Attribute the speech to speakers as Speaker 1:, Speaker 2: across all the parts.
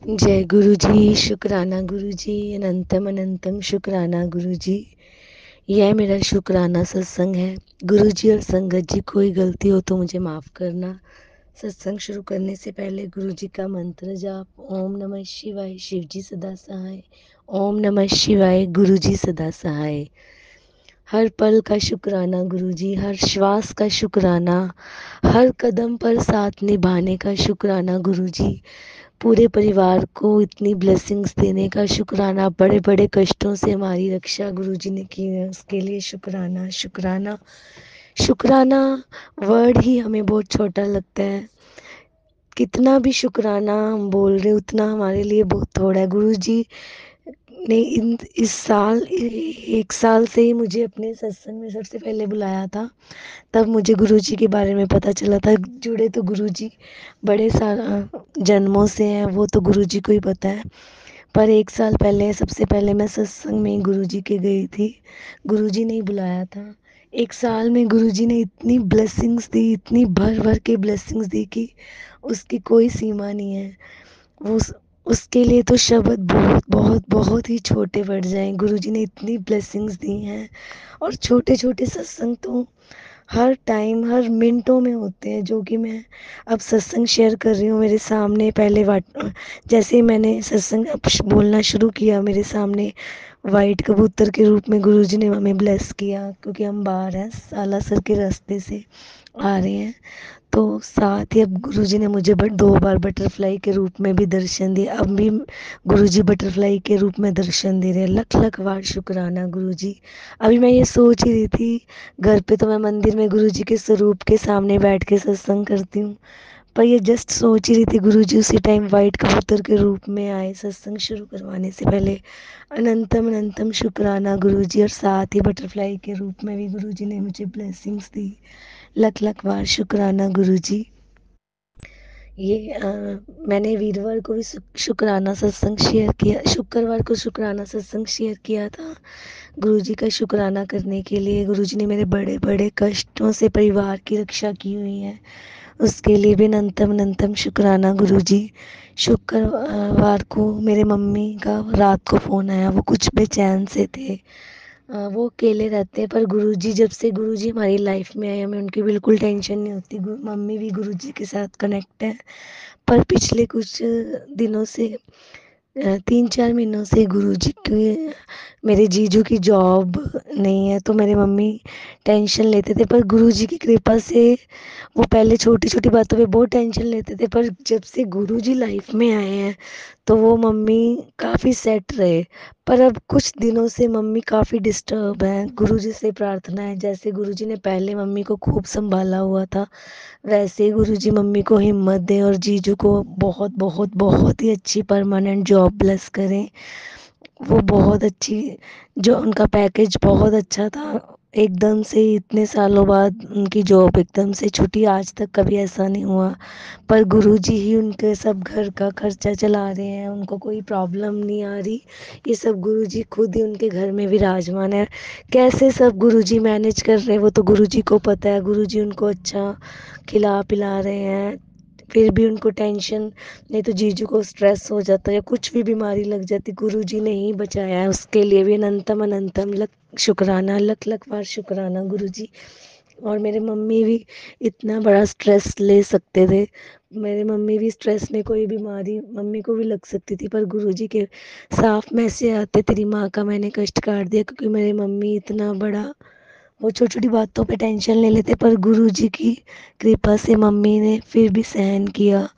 Speaker 1: जय गुरु जी। शुक्राना गुरु जी। अनंतम अनंतम शुक्राना गुरु जी। यह मेरा शुक्राना सत्संग है। गुरु जी और संगत जी, कोई गलती हो तो मुझे माफ़ करना। सत्संग शुरू करने से पहले गुरु जी का मंत्र जाप। ओम नमः शिवाय, शिव जी सदा सहाय। ओम नमः शिवाय, गुरु जी सदा सहाय। हर पल का शुक्राना गुरु जी, हर श्वास का शुक्राना, हर कदम पर साथ निभाने का शुक्राना गुरु जी। पूरे परिवार को इतनी ब्लेसिंग्स देने का शुक्राना। बड़े बड़े कष्टों से हमारी रक्षा गुरुजी ने की है, उसके लिए शुक्राना शुक्राना शुक्राना। वर्ड ही हमें बहुत छोटा लगता है। कितना भी शुक्राना हम बोल रहे उतना हमारे लिए बहुत थोड़ा है। गुरुजी ने इस साल 1 साल से ही मुझे अपने सत्संग में सबसे पहले बुलाया था। तब मुझे गुरुजी के बारे में पता चला था। जुड़े तो गुरुजी बड़े सारा जन्मों से हैं, वो तो गुरुजी को ही पता है। पर 1 साल पहले सबसे पहले मैं सत्संग में गुरुजी के गई थी। गुरुजी ने ही बुलाया था। 1 साल में गुरुजी ने इतनी ब्लेसिंग्स दी, इतनी भर भर के ब्लेसिंग्स दी कि उसकी कोई सीमा नहीं है। वो उसके लिए तो शब्द बहुत बहुत बहुत ही छोटे पड़ जाएं। गुरुजी ने इतनी ब्लेसिंग्स दी हैं। और छोटे छोटे सत्संग तो हर टाइम हर मिनटों में होते हैं, जो कि मैं अब सत्संग शेयर कर रही हूँ मेरे सामने। पहले जैसे ही मैंने सत्संग अब बोलना शुरू किया, मेरे सामने वाइट कबूतर के रूप में गुरुजी ने हमें ब्लेस किया, क्योंकि हम बाहर हैं, सालासर के रास्ते से आ रहे हैं। तो साथ ही अब गुरुजी ने मुझे 2 बार बटरफ्लाई के रूप में भी दर्शन दिए। अब भी गुरुजी बटरफ्लाई के रूप में दर्शन दे रहे हैं। लख लख बार शुक्राना गुरुजी। अभी मैं ये सोच ही रही थी, घर पे तो मैं मंदिर में गुरुजी के स्वरूप के सामने बैठ के सत्संग करती हूँ, पर ये जस्ट सोच ही रही थी गुरुजी उसी टाइम वाइट कबूतर के रूप में आए सत्संग शुरू करवाने से पहले। अनंतम अनंतम शुक्राना गुरुजी। और साथ ही बटरफ्लाई के रूप में भी गुरुजी ने मुझे ब्लेसिंग्स दी। लख लख बार शुक्राना गुरुजी। ये मैंने वीरवार को भी शुक्राना सत्संग शेयर किया, शुक्रवार को शुक्राना सत्संग शेयर किया था। गुरुजी का शुक्राना करने के लिए। गुरुजी ने मेरे बड़े बड़े कष्टों से परिवार की रक्षा की हुई है, उसके लिए भी अनंतम अनंतम शुक्राना गुरुजी। शुक्रवार को मेरे मम्मी का रात को फ़ोन आया, वो कुछ बेचैन से थे। वो अकेले रहते हैं, पर गुरुजी, जब से गुरुजी हमारी लाइफ में आए, हमें उनकी बिल्कुल टेंशन नहीं होती। मम्मी भी गुरुजी के साथ कनेक्ट है। पर पिछले कुछ दिनों से 3-4 महीनों से गुरुजी के, मेरे जीजू की जॉब नहीं है, तो मेरी मम्मी टेंशन लेते थे। पर गुरुजी की कृपा से वो पहले छोटी छोटी बातों पे बहुत टेंशन लेते थे, पर जब से गुरुजी लाइफ में आए हैं तो वो मम्मी काफ़ी सेट रहे। पर अब कुछ दिनों से मम्मी काफ़ी डिस्टर्ब है। गुरुजी से प्रार्थना है, जैसे गुरुजी ने पहले मम्मी को खूब संभाला हुआ था, वैसे ही गुरुजी मम्मी को हिम्मत दें और जीजू को बहुत बहुत बहुत ही अच्छी परमानेंट जॉब ब्लेस करें। वो बहुत अच्छी, जो उनका पैकेज बहुत अच्छा था, एकदम से ही इतने सालों बाद उनकी जॉब एकदम से छूटी। आज तक कभी ऐसा नहीं हुआ। पर गुरुजी ही उनके सब घर का खर्चा चला रहे हैं, उनको कोई प्रॉब्लम नहीं आ रही। ये सब गुरुजी खुद ही उनके घर में विराजमान है। कैसे सब गुरुजी मैनेज कर रहे हैं वो तो गुरुजी को पता है। गुरुजी उनको अच्छा खिला पिला रहे हैं, फिर भी उनको टेंशन। नहीं तो जीजू को स्ट्रेस हो जाता है या कुछ भी बीमारी लग जाती, गुरुजी ने ही बचाया है। उसके लिए भी अनंतम अनंतम लख शुक्राना, लख लख बार शुक्राना गुरुजी। और मेरे मम्मी भी इतना बड़ा स्ट्रेस ले सकते थे। मेरे मम्मी भी स्ट्रेस में कोई बीमारी मम्मी को भी लग सकती थी, पर गुरुजी के साफ मैसेज आते, तेरी माँ का मैंने कष्ट काट दिया। क्योंकि मेरी मम्मी इतना बड़ा, वो छोटी छोटी बातों पे टेंशन ले लेते, पर गुरुजी की कृपा से मम्मी ने फिर भी सहन किया।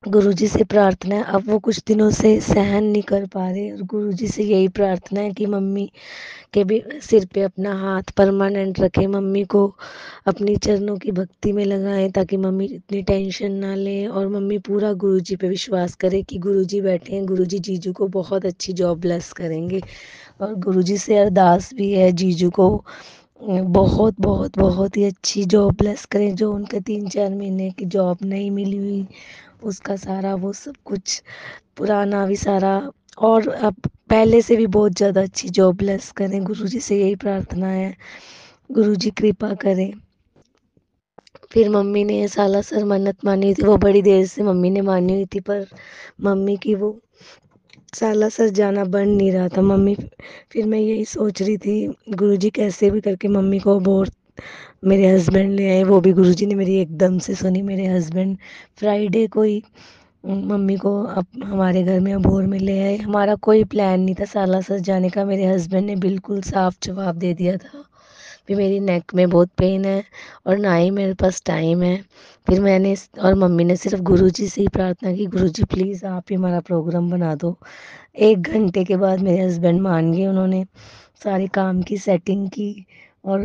Speaker 1: गुरुजी से प्रार्थना है, अब वो कुछ दिनों से सहन नहीं कर पा रहे, और गुरुजी से यही प्रार्थना है कि मम्मी के भी सिर पे अपना हाथ परमानेंट रखें, मम्मी को अपनी चरणों की भक्ति में लगाएं, ताकि मम्मी इतनी टेंशन ना लें। और मम्मी पूरा गुरुजी पे विश्वास करे कि गुरुजी बैठे हैं, गुरुजी जीजू को बहुत अच्छी जॉब ब्लेस करेंगे। और गुरुजी से अरदास भी है जीजू को बहुत बहुत बहुत ही अच्छी जॉब ब्लेस करें। जो उनके 3-4 महीने की जॉब नहीं मिली हुई, उसका सारा वो सब कुछ पुराना भी सारा, और अब पहले से भी बहुत ज़्यादा अच्छी जॉब ब्लेस करें। गुरुजी से यही प्रार्थना है, गुरुजी कृपा करें। फिर मम्मी ने सालासर मन्नत मानी थी, वो बड़ी देर से मम्मी ने मानी हुई थी, पर मम्मी की वो सालासर जाना बन नहीं रहा था। मम्मी, फिर मैं यही सोच रही थी गुरुजी कैसे भी करके मम्मी को बोर, मेरे हस्बैंड ले आए, वो भी गुरुजी ने मेरी एकदम से सुनी। मेरे हस्बैंड फ्राइडे को ही मम्मी को अब हमारे घर में अबोर में ले आए। हमारा कोई प्लान नहीं था सालासर जाने का, मेरे हस्बैंड ने बिल्कुल साफ जवाब दे दिया था भी मेरी नेक में बहुत पेन है और ना ही मेरे पास टाइम है। फिर मैंने और मम्मी ने सिर्फ गुरुजी से ही प्रार्थना की, गुरुजी प्लीज़ आप ही हमारा प्रोग्राम बना दो। 1 घंटे के बाद मेरे हस्बैंड मान गए, उन्होंने सारे काम की सेटिंग की और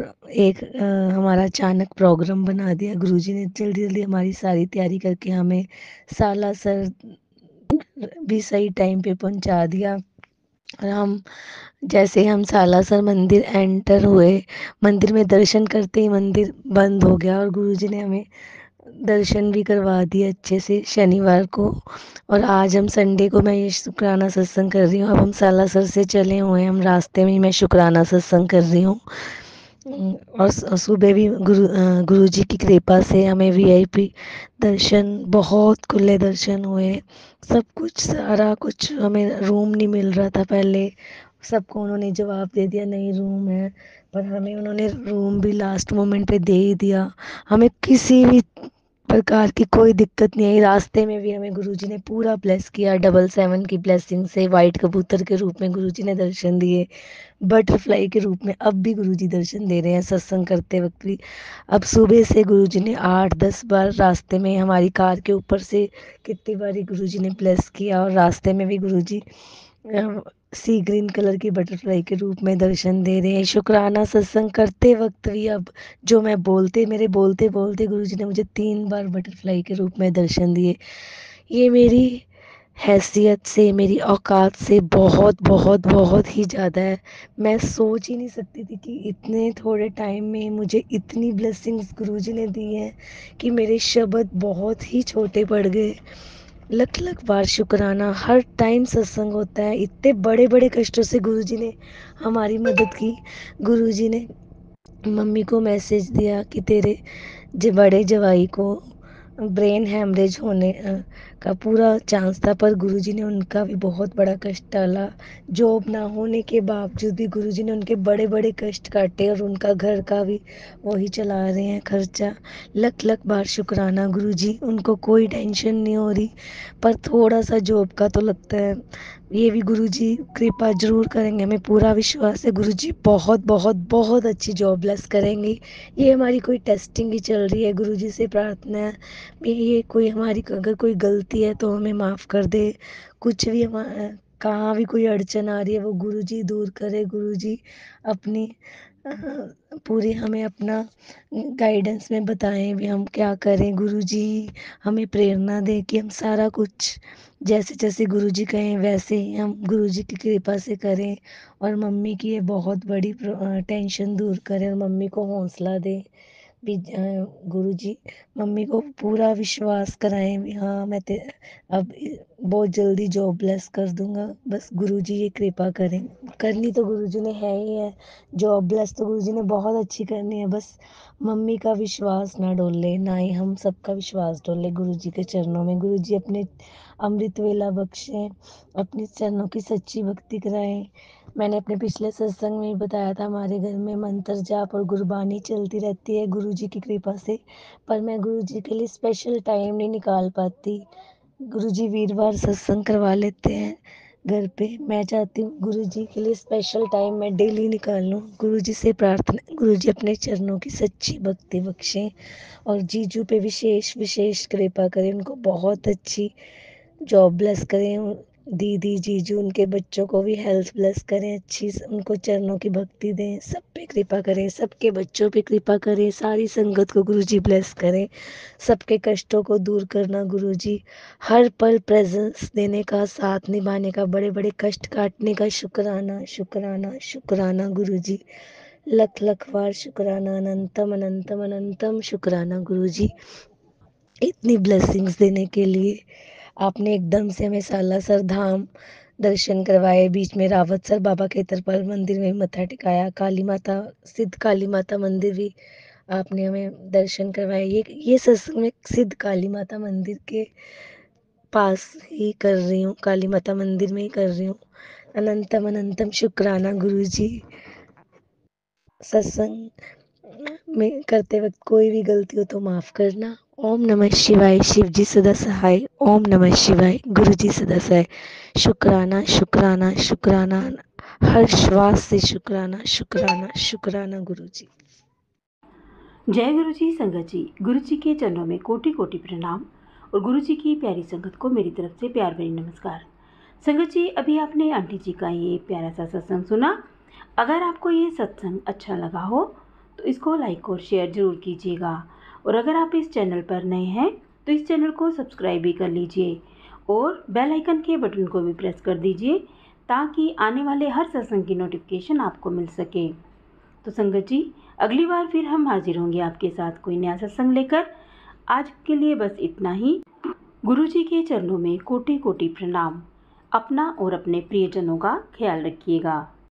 Speaker 1: हमारा अचानक प्रोग्राम बना दिया। गुरुजी ने जल्दी जल्दी हमारी सारी तैयारी करके हमें सालासर भी सही टाइम पे पहुंचा दिया। और हम जैसे ही हम सालासर मंदिर एंटर हुए, मंदिर में दर्शन करते ही मंदिर बंद हो गया और गुरुजी ने हमें दर्शन भी करवा दिए अच्छे से शनिवार को। और आज हम संडे को मैं ये शुक्राना सत्संग कर रही हूँ। अब हम सालासर से चले हुए हैं, हम रास्ते में ही मैं शुक्राना सत्संग कर रही हूँ। और सुबह भी गुरुजी की कृपा से हमें वीआईपी दर्शन, बहुत खुले दर्शन हुए। सब कुछ सारा कुछ, हमें रूम नहीं मिल रहा था पहले, सबको उन्होंने जवाब दे दिया नहीं रूम है, पर हमें उन्होंने रूम भी लास्ट मोमेंट पे दे ही दिया। हमें किसी भी प्रकार की कोई दिक्कत नहीं आई। रास्ते में भी हमें गुरुजी ने पूरा ब्लेस किया, 777 की ब्लेसिंग से वाइट कबूतर के रूप में गुरुजी ने दर्शन दिए, बटरफ्लाई के रूप में अब भी गुरुजी दर्शन दे रहे हैं सत्संग करते वक्त भी। अब सुबह से गुरुजी ने 8-10 बार रास्ते में हमारी कार के ऊपर से कितनी बारी गुरुजी ने ब्लेस किया, और रास्ते में भी गुरुजी सी ग्रीन कलर की बटरफ्लाई के रूप में दर्शन दे रहे हैं। शुक्राना सत्संग करते वक्त भी अब जो मैं बोलते मेरे बोलते बोलते गुरुजी ने मुझे 3 बार बटरफ्लाई के रूप में दर्शन दिए। ये मेरी हैसियत से, मेरी औकात से बहुत बहुत बहुत ही ज़्यादा है। मैं सोच ही नहीं सकती थी कि इतने थोड़े टाइम में मुझे इतनी ब्लेसिंग्स गुरुजी ने दी हैं कि मेरे शब्द बहुत ही छोटे पड़ गए। लख लख बार शुक्राना। हर टाइम सत्संग होता है, इतने बड़े बड़े कष्टों से गुरुजी ने हमारी मदद की। गुरुजी ने मम्मी को मैसेज दिया कि तेरे बड़े जवाई को ब्रेन हैमरेज होने का पूरा चांस था, पर गुरुजी ने उनका भी बहुत बड़ा कष्ट टाला। जॉब ना होने के बावजूद भी गुरुजी ने उनके बड़े बड़े कष्ट काटे और उनका घर का भी वही चला रहे हैं खर्चा। लख लख बार शुक्राना गुरुजी, उनको कोई टेंशन नहीं हो रही, पर थोड़ा सा जॉब का तो लगता है। ये भी गुरुजी कृपा जरूर करेंगे, हमें पूरा विश्वास है गुरुजी बहुत बहुत बहुत अच्छी जॉब लेस करेंगे। ये हमारी कोई टेस्टिंग ही चल रही है, गुरुजी से प्रार्थना है ये कोई हमारी अगर कोई गलती है तो हमें माफ़ कर दे। कुछ भी कहाँ भी कोई अड़चन आ रही है वो गुरुजी दूर करे। गुरुजी अपनी अ, पूरी हमें अपना गाइडेंस में बताएं भी हम क्या करें। गुरुजी हमें प्रेरणा दें कि हम सारा कुछ जैसे जैसे गुरुजी कहें वैसे ही हम गुरुजी की कृपा से करें, और मम्मी की ये बहुत बड़ी टेंशन दूर करें और मम्मी को हौसला दें भी। गुरुजी मम्मी को पूरा विश्वास कराएं भी हाँ अब बहुत जल्दी जॉबलेस कर दूंगा, बस गुरुजी ये कृपा करें। करनी तो गुरुजी ने है ही है, जॉबलेस तो गुरुजी ने बहुत अच्छी करनी है, बस मम्मी का विश्वास ना डोले, ना ही हम सबका विश्वास डोले गुरुजी के चरणों में। गुरुजी अपने अमृत वेला बख्शें, अपने चरणों की सच्ची भक्ति कराएं। मैंने अपने पिछले सत्संग में ही बताया था, हमारे घर में मंत्र जाप और गुरबानी चलती रहती है गुरुजी की कृपा से, पर मैं गुरुजी के लिए स्पेशल टाइम नहीं निकाल पाती। गुरुजी वीरवार सत्संग करवा लेते हैं घर पे, मैं चाहती हूँ गुरुजी के लिए स्पेशल टाइम मैं डेली निकाल लूँ। गुरुजी से प्रार्थना, गुरुजी अपने चरणों की सच्ची भक्ति बख्शें और जीजू पे विशेष विशेष कृपा करें, उनको बहुत अच्छी जॉब ब्लेस करें। दीदी जीजू उनके बच्चों को भी हेल्थ ब्लेस करें अच्छी, उनको चरणों की भक्ति दें, सब पे कृपा करें, सबके बच्चों पे कृपा करें, सारी संगत को गुरुजी ब्लेस करें। सबके कष्टों को दूर करना गुरुजी, हर पल प्रेजेंस देने का, साथ निभाने का, बड़े बड़े कष्ट काटने का। शुक्राना शुक्राना शुक्राना गुरुजी, लख लख बार शुक्राना, अनंतम अनंतम अनंतम शुक्राना गुरुजी, इतनी ब्लेसिंग्स देने के लिए। आपने एकदम से हमें सालासर धाम दर्शन करवाए, बीच में रावतसर बाबा के तरपाल मंदिर में भी मत्था टिकाया, काली माता, सिद्ध काली माता मंदिर भी आपने हमें दर्शन करवाए। ये सत्संग मैं सिद्ध काली माता मंदिर के पास ही कर रही हूँ, काली माता मंदिर में ही कर रही हूँ। अनंतम अनंतम शुक्राना गुरुजी। सत्संग में करते वक्त कोई भी गलती हो तो माफ करना। ओम नमः शिवाय। शिव जी सदा सहाय। ओम नमः शिवाय। गुरु जी सदा सहाय। शुक्राना शुक्राना शुक्राना, हर श्वास से शुक्राना शुक्राना शुक्राना गुरु जी।
Speaker 2: जय गुरु जी। संगत जी, गुरु जी के चरणों में कोटि कोटि प्रणाम और गुरु जी की प्यारी संगत को मेरी तरफ से प्यार भरी नमस्कार। संगत जी, अभी आपने आंटी जी का ये प्यारा सा सत्संग सुना। अगर आपको ये सत्संग अच्छा लगा हो तो इसको लाइक और शेयर जरूर कीजिएगा, और अगर आप इस चैनल पर नए हैं तो इस चैनल को सब्सक्राइब भी कर लीजिए और बेल आइकन के बटन को भी प्रेस कर दीजिए, ताकि आने वाले हर सत्संग की नोटिफिकेशन आपको मिल सके। तो संगत जी, अगली बार फिर हम हाजिर होंगे आपके साथ कोई नया सत्संग लेकर। आज के लिए बस इतना ही। गुरु जी के चरणों में कोटि कोटि प्रणाम। अपना और अपने प्रियजनों का ख्याल रखिएगा।